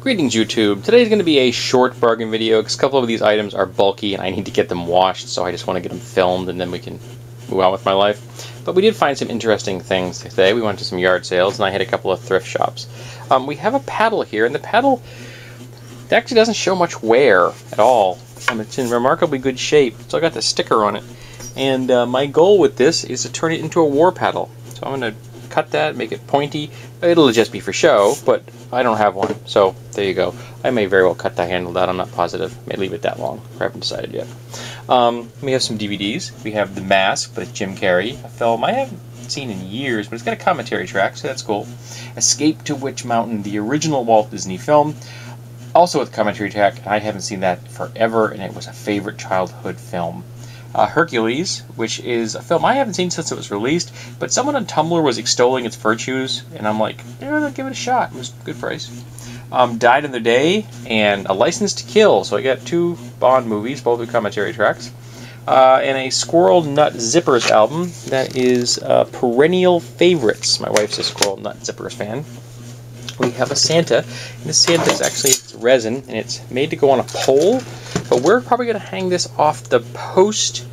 Greetings YouTube. Today's going to be a short bargain video because a couple of these items are bulky and I need to get them washed, so I just want to get them filmed and then we can move on with my life. But we did find some interesting things today. We went to some yard sales and I hit a couple of thrift shops. We have a paddle here, and the paddle actually doesn't show much wear at all. It's in remarkably good shape. It's still got the sticker on it. And my goal with this is to turn it into a war paddle. So I'm going to cut that, make it pointy. It'll just be for show, but I don't have one, so there you go. I may very well cut the handle out, I'm not positive. May leave it that long, I haven't decided yet. We have some DVDs. We have The Mask by Jim Carrey, a film I haven't seen in years, but it's got a commentary track, so that's cool. Escape to Witch Mountain, the original Walt Disney film, also with commentary track. I haven't seen that forever, and it was a favorite childhood film. Hercules, which is a film I haven't seen since it was released, but someone on Tumblr was extolling its virtues, and I'm like, yeah, I'll give it a shot. It was a good price. Died in the Day, and A License to Kill. So I got two Bond movies, both with commentary tracks. And a Squirrel Nut Zippers album that is perennial favorites. My wife's a Squirrel Nut Zippers fan. We have a Santa, and this Santa is actually resin, and it's made to go on a pole, but we're probably going to hang this off the post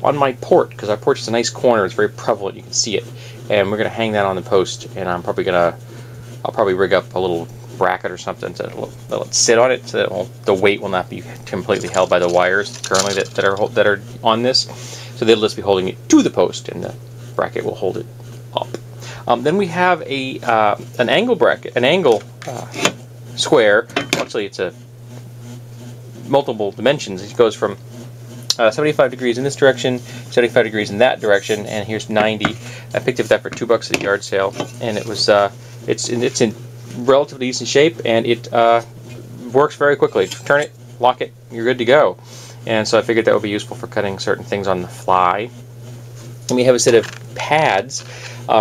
on my port, because our porch is a nice corner, it's very prevalent, you can see it, and we're going to hang that on the post, and I'll probably rig up a little bracket or something to let it sit on it, so that the weight will not be completely held by the wires currently that are on this, so they'll just be holding it to the post, and the bracket will hold it up. Then we have an angle bracket, an angle square. Actually, it's a multiple dimensions. It goes from 75 degrees in this direction, 75 degrees in that direction, and here's 90. I picked up that for $2 at a yard sale, and it was it's in relatively decent shape, and it works very quickly. Turn it, lock it, you're good to go. And so I figured that would be useful for cutting certain things on the fly. And we have a set of pads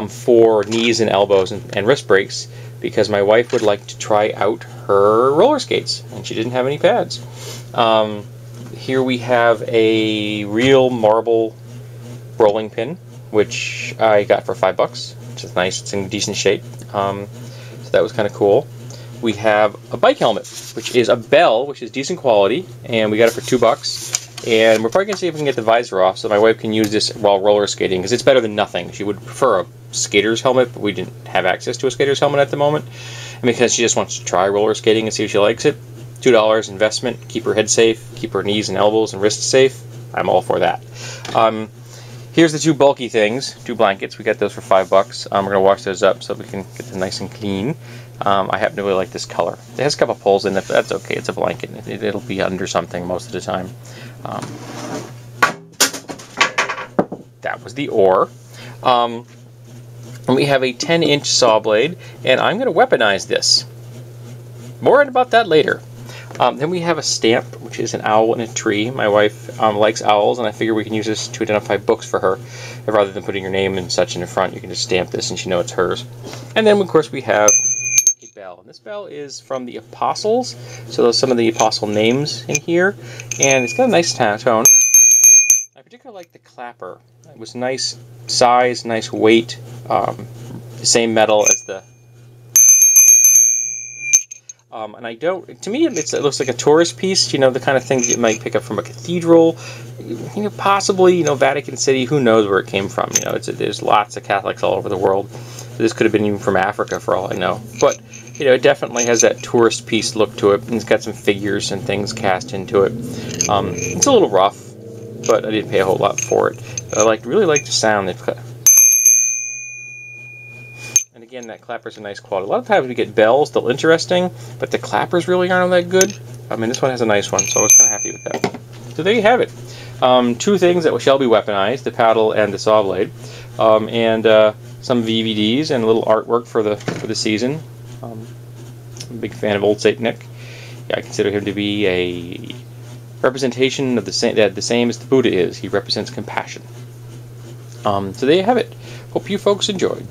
for knees and elbows and wrist breaks, because my wife would like to try out her roller skates, and she didn't have any pads. Here we have a real marble rolling pin, which I got for $5, which is nice. It's in decent shape, so that was kind of cool. We have a bike helmet, which is a Bell, which is decent quality, and we got it for $2. And we're probably going to see if we can get the visor off so my wife can use this while roller skating, because it's better than nothing. She would prefer a skater's helmet, but we didn't have access to a skater's helmet at the moment. And because she just wants to try roller skating and see if she likes it, $2 investment, keep her head safe, keep her knees and elbows and wrists safe, I'm all for that. Here's the two bulky things, two blankets. We got those for $5. We're going to wash those up so we can get them nice and clean. I happen to really like this color. It has a couple holes in it, but that's okay. It's a blanket. It'll be under something most of the time. That was the oar. And we have a 10-inch saw blade, and I'm going to weaponize this. More about that later. Then we have a stamp, which is an owl in a tree. My wife likes owls, and I figure we can use this to identify books for her. Rather than putting your name and such in the front, you can just stamp this and she knows it's hers. And then, of course, we have a bell. And this bell is from the Apostles, so there's some of the Apostle names in here. And it's got a nice tone. I particularly like the clapper. It was nice size, nice weight, same metal as the... and I don't, to me it looks like a tourist piece, you know, the kind of thing that you might pick up from a cathedral, you know, possibly, you know, Vatican City, who knows where it came from, you know, there's lots of Catholics all over the world. This could have been even from Africa for all I know, but, you know, it definitely has that tourist piece look to it, and it's got some figures and things cast into it. It's a little rough, but I didn't pay a whole lot for it. But I really like the sound they've got. And again, that clapper's a nice quality. A lot of times we get bells, they're interesting, but the clappers really aren't all that good. I mean, this one has a nice one, so I was kind of happy with that. So there you have it. Two things that shall be weaponized, the paddle and the saw blade, and some DVDs and a little artwork for the season. I'm a big fan of Old Saint Nick. Yeah, I consider him to be a representation of the same as the Buddha is. He represents compassion. So there you have it. Hope you folks enjoyed.